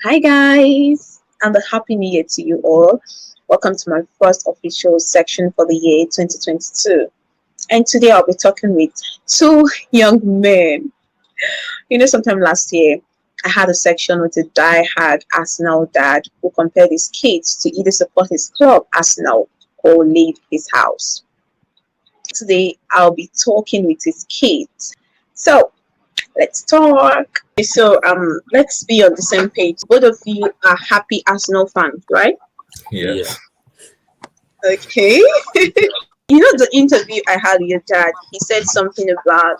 Hi guys, and a happy new year to you all. Welcome to my first official section for the year 2022. And today I'll be talking with two young men. Sometime last year I had a section with a die-hard Arsenal dad who compared his kids to either support his club, Arsenal, or leave his house. Today I'll be talking with his kids. So let's talk. Let's be on the same page. Both of you are happy Arsenal fans, right? Yeah. Okay. The interview I had with your dad, he said something about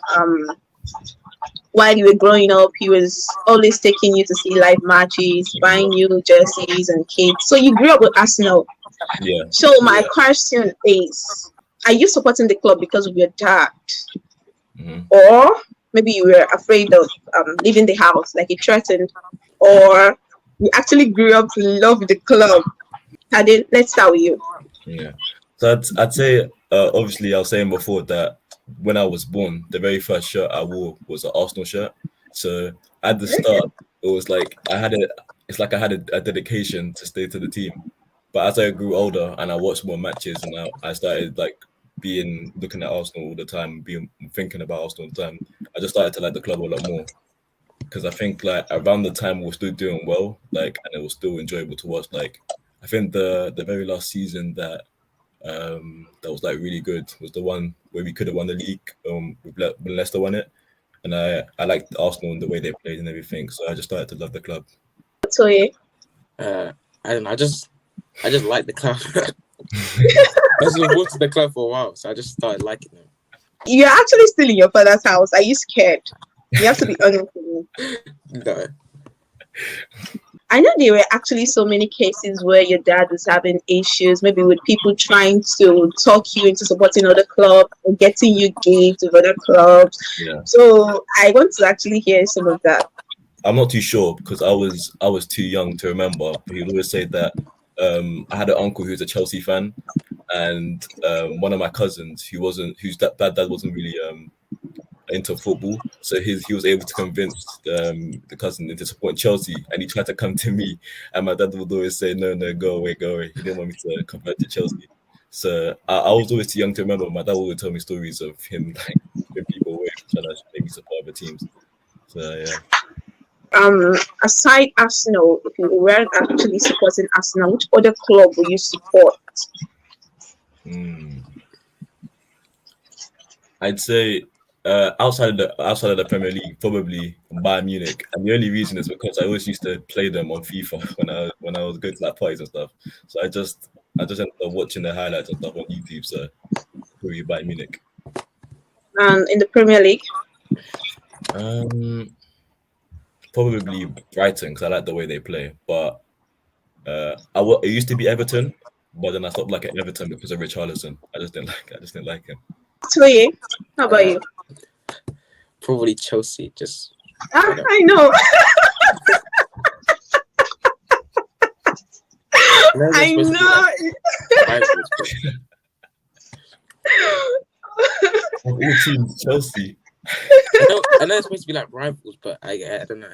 while you were growing up, he was always taking you to see live matches, buying new jerseys and kits. So you grew up with Arsenal. Yeah. So my question is, are you supporting the club because of your dad? Mhm. Or maybe you were afraid of leaving the house, like it threatened, or you actually grew up to love the club? Ade, let's start with you. Yeah. So I'd say, obviously, I was saying before that when I was born, the very first shirt I wore was an Arsenal shirt. So at the start, it was like it's like I had a dedication to stay to the team. But as I grew older and I watched more matches and I started like looking at Arsenal all the time, thinking about Arsenal all the time, I just started to like the club a lot more. Because I think like around the time we were still doing well, like, and it was still enjoyable to watch. Like, I think the very last season that was like really good was the one where we could have won the league when Leicester won it, and I liked Arsenal and the way they played and everything, so I just started to love the club. So yeah. I don't know. I just like the club. I just wanted the club for a while, so I just started liking them. You're actually still in your father's house. Are you scared? You have to be honest with me. No. I know there were actually so many cases where your dad was having issues, maybe with people trying to talk you into supporting other clubs or getting you gigs with other clubs. Yeah. So I want to actually hear some of that. I'm not too sure because I was too young to remember, but he'd always say that I had an uncle who's a Chelsea fan, and one of my cousins whose dad wasn't really into football, so he was able to convince the cousin into supporting Chelsea, and he tried to come to me, and my dad would always say, no, go away. He didn't want me to convert to Chelsea. So I was always too young to remember. My dad would tell me stories of him like putting people away, trying to make me support other teams. So yeah. Aside Arsenal, if you weren't actually supporting Arsenal, which other club will you support? I'd say outside of the Premier League, probably Bayern Munich, and the only reason is because I always used to play them on FIFA when I was going to like parties and stuff. So I just ended up watching the highlights and stuff on YouTube. So probably Bayern Munich. And in the Premier League? Probably Brighton because I like the way they play. But it used to be Everton, but then I stopped liking Everton because of Richarlison. I just didn't like him. So yeah, how about you? Probably Chelsea. Just I know. I know. Of all teams, Chelsea. I know it's supposed to be like rivals, but I don't know.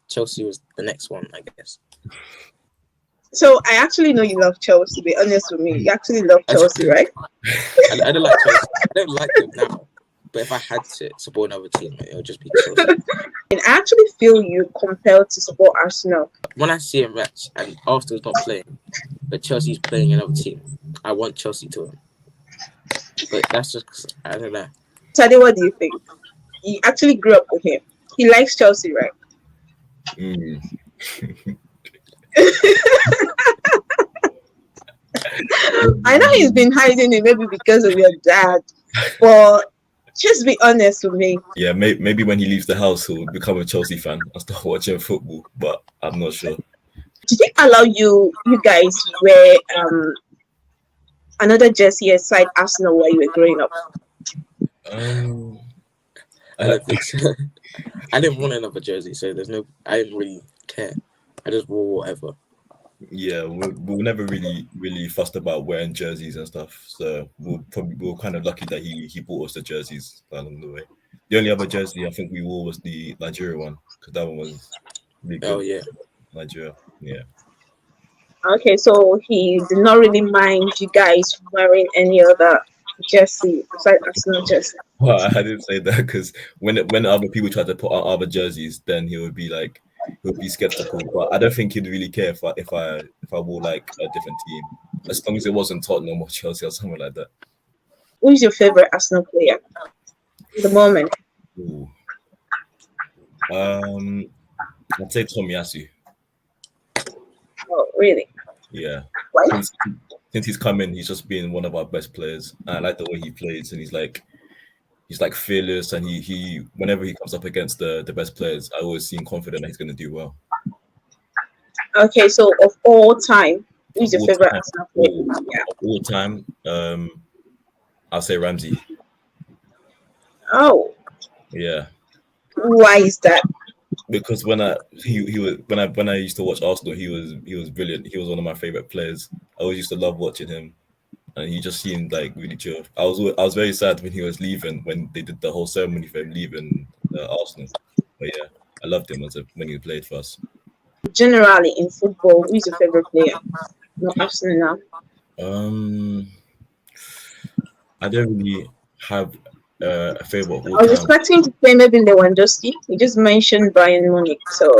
Chelsea was the next one, I guess. So I actually know you love Chelsea. Be honest with me, you actually love Chelsea, right? I don't like Chelsea. I don't like them now. But if I had to support another team, it would just be Chelsea. And I actually feel you compelled to support Arsenal. When I see a match and Arsenal's not playing, but Chelsea's playing another team, I want Chelsea to win. But that's just, I don't know. Tade, what do you think? You actually grew up with him. He likes Chelsea, right? I know he's been hiding it maybe because of your dad, but just be honest with me. Yeah, maybe when he leaves the house, he'll become a Chelsea fan and start watching football, but I'm not sure. Did he allow you guys wear another jersey aside Arsenal while you were growing up? I don't think so. I didn't want another jersey, so I didn't really care. I just wore whatever. Yeah, we were never really fussed about wearing jerseys and stuff. So we were kind of lucky that he bought us the jerseys along the way. The only other jersey I think we wore was the Nigeria one because that one was really good. Oh yeah. Nigeria. Yeah. Okay, so he did not really mind you guys wearing any other jersey besides Arsenal jersey. Well, I didn't say that because when other people try to put on other jerseys, then he would be skeptical. But I don't think he'd really care if I wore like a different team, as long as it wasn't Tottenham or Chelsea or something like that. Who is your favorite Arsenal player at the moment? Ooh. I'd say Tomiyasu. Oh, really? Yeah. Why? Since he's come in, he's just been one of our best players. And I like the way he plays, and he's like fearless, and he whenever he comes up against the best players, I always seem confident that he's gonna do well. Okay, so of all time, who's your All favorite time, Arsenal player? Yeah. all time, I'll say Ramsey. Oh, Yeah. why is that? Because when I used to watch Arsenal, he was brilliant. He was one of my favorite players. I always used to love watching him, and he just seemed like really chill. I was very sad when he was leaving, when they did the whole ceremony for him leaving Arsenal. But yeah, I loved him when he played for us. Generally in football, who's your favorite player? Not Arsenal now. I don't really have a favorite all I was time. expecting to play maybe Lewandowski. You just mentioned Bayern Munich, so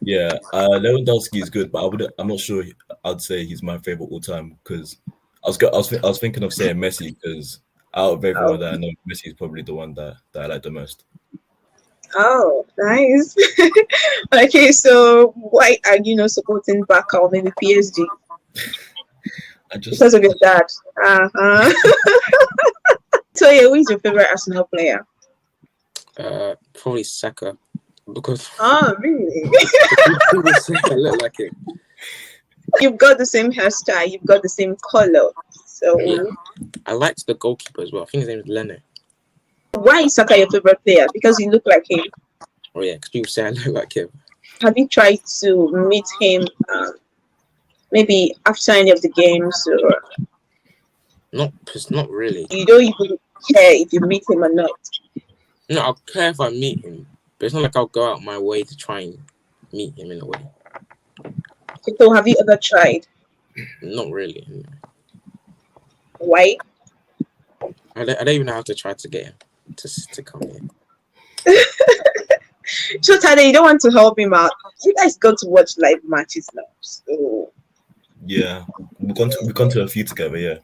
Yeah, Lewandowski is good, but I'm not sure I'd say he's my favorite all time because I was thinking of saying Messi because out of everyone that I know, Messi is probably the one that I like the most. oh, nice. Okay, so why are you not supporting Barca or maybe PSG? Because of your dad. So yeah, who is your favorite Arsenal player? Probably Saka, because Oh, really? people say I look like him. You've got the same hairstyle. You've got the same color. So Yeah. I liked the goalkeeper as well. I think his name is Leno. why is Saka your favorite player? Because you look like him. Oh yeah, because people say I look like him. Have you tried to meet him maybe after any of the games, or Not really. you don't even care if you meet him or not? No, I'll care if I meet him, but it's not like I'll go out my way to try and meet him in a way. So have you ever tried? Not really. No. Why? I don't even know how to try to get him to come here. So Tade, you don't want to help him out. You guys go to watch live matches now. So Yeah, we've gone to a few together. Yeah.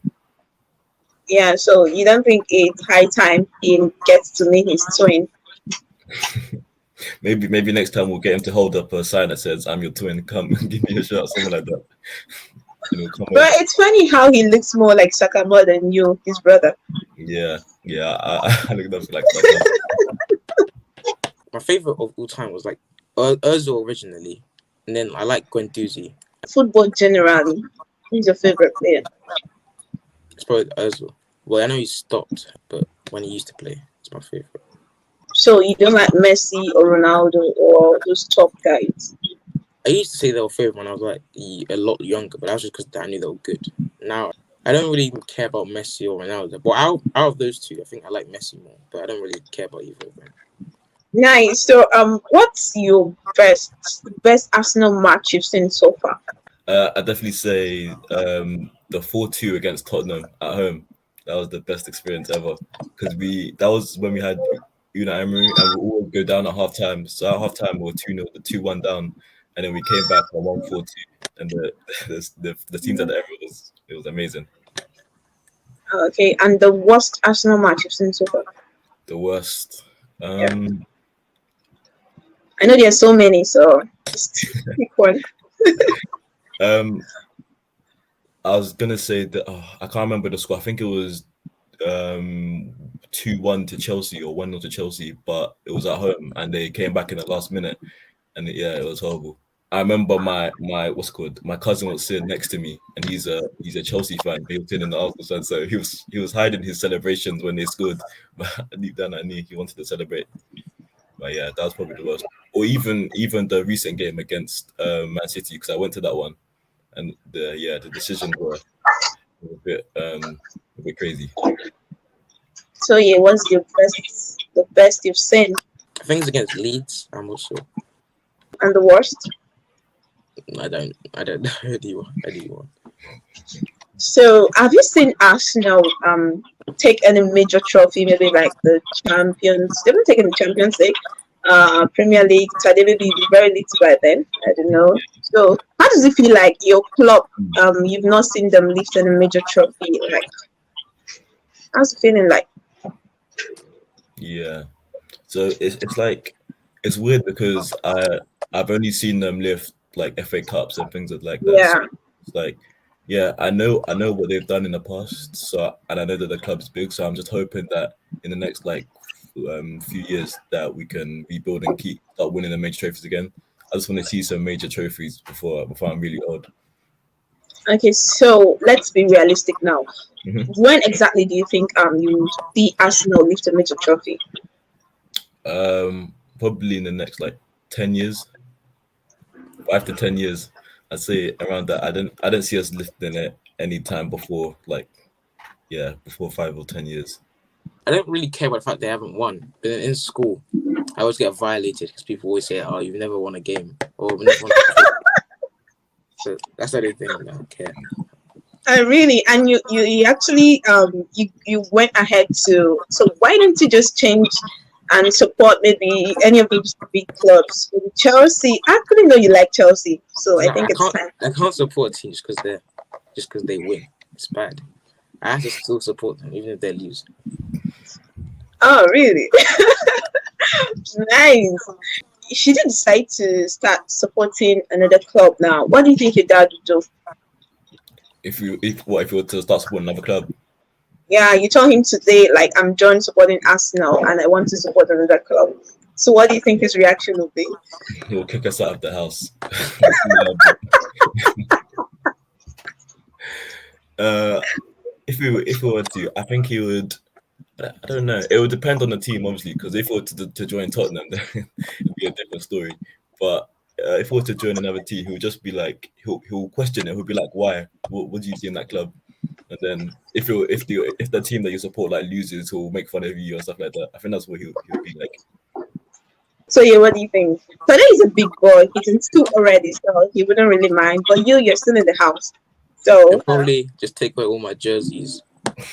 yeah, so you don't think it's high time he gets to meet his twin? Maybe next time we'll get him to hold up a sign that says "I'm your twin. Come give me a shot," something like that. Come But it's funny how he looks more like Saka more than you, his brother. Yeah. I look nothing like Saka. My favorite of all time was like Özil originally, and then I like Guendouzi. Football generally, who's your favorite player? It's probably Özil. Well, I know he stopped, but when he used to play, it's my favorite. So you don't like Messi or Ronaldo or those top guys? I used to say they were favorite when I was like a lot younger, but that was just because I knew they were good. Now I don't really even care about Messi or Ronaldo. But out of those two, I think I like Messi more. But I don't really care about either of them. Nice. So what's your best Arsenal match you've seen so far? I definitely say the 4-2 against Tottenham at home. That was the best experience ever because that was when we had Unai Emery and we all go down at halftime. So at halftime we were 2-0, 2-1 down, and then we came back on 1-4-2, and the teams at the Emirates it was amazing. Okay, and the worst Arsenal match you've seen so far? The worst. I know there are so many, so just pick one. I was gonna say that I can't remember the score. I think it was 2-1 to Chelsea or 1-0 to Chelsea, but it was at home and they came back in the last minute, and it was horrible. I remember my cousin was sitting next to me, and he's a Chelsea fan. He was sitting in the Arsenal fan, so he was hiding his celebrations when they scored, but deep down I knew he wanted to celebrate. But yeah, that was probably the worst. Or even the recent game against Man City, because I went to that one, and the decisions were a bit crazy. So yeah, what's the best you've seen? I think it's against Leeds. I'm not sure. And the worst? I don't know anyone. So, have you seen Arsenal take any major trophy? Maybe like the Champions. They haven't taken the Champions League, Premier League. So they may be very little by then. I don't know. So, how does it feel like your club? You've not seen them lift any major trophy. Like, how's it feeling like? Yeah. So it's like it's weird because I've only seen them lift like FA Cups and things like that. Yeah. So it's like, yeah, I know what they've done in the past. So and I know that the club's big. So I'm just hoping that in the next like few years that we can rebuild and start winning the major trophies again. I just want to see some major trophies before I'm really old. Okay, so let's be realistic now. Mhm. When exactly do you think you see Arsenal lift a major trophy? Probably in the next like 10 years, 5 to 10 years. I'd say around that. I don't see us lifting it any time before before 5 or 10 years. I don't really care about the fact they haven't won. But in school, I always get violated because people always say, "Oh, you've never won a game," or "We've never won a game." So that's the only thing I don't care. Really, and you actually you went ahead to. So why don't you just change and support maybe any of these big clubs? Maybe Chelsea. I couldn't know you like Chelsea, so I No, think it's time. I can't support teams because they win. It's bad. I have to still support them even if they lose. Oh, really? Nice. Should you decide to start supporting another club now, what do you think your dad would do? If you were to start supporting another club, Yeah, you told him today, like, I'm done supporting Arsenal and I want to support another club. So what do you think his reaction will be? he'll kick us out of the house. If we were to, I think he would. I don't know. It would depend on the team, obviously, because if we were to join Tottenham, then it'd be a different story. But if we were to join another team, he would just be like, he'll question it. He'll be like, why? What do you see in that club? And then if the team that you support like loses, he'll make fun of you or stuff like that. I think that's what he'll be like. So yeah, what do you think? So he's a big boy. He's in school already, so he wouldn't really mind. But you're still in the house. They'll So probably just take away all my jerseys,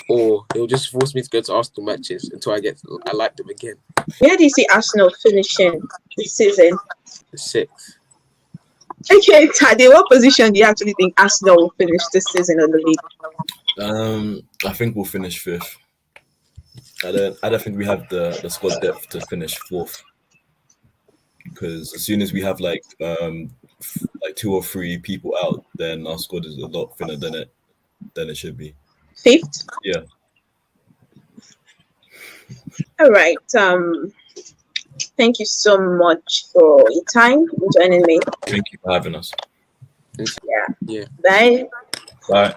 or they'll just force me to go to Arsenal matches until I like them again. where do you see Arsenal finishing this season? The sixth. Okay, Tade, what position do you actually think Arsenal will finish this season in the league? I think we'll finish fifth. I don't think we have the squad depth to finish fourth. Because as soon as we have like 2 or 3 people out, then our squad is a lot thinner than it should be. Fifth? Yeah. All right. Thank you so much for your time joining me. Thank you for having us. Yeah. Yeah. Bye. Bye.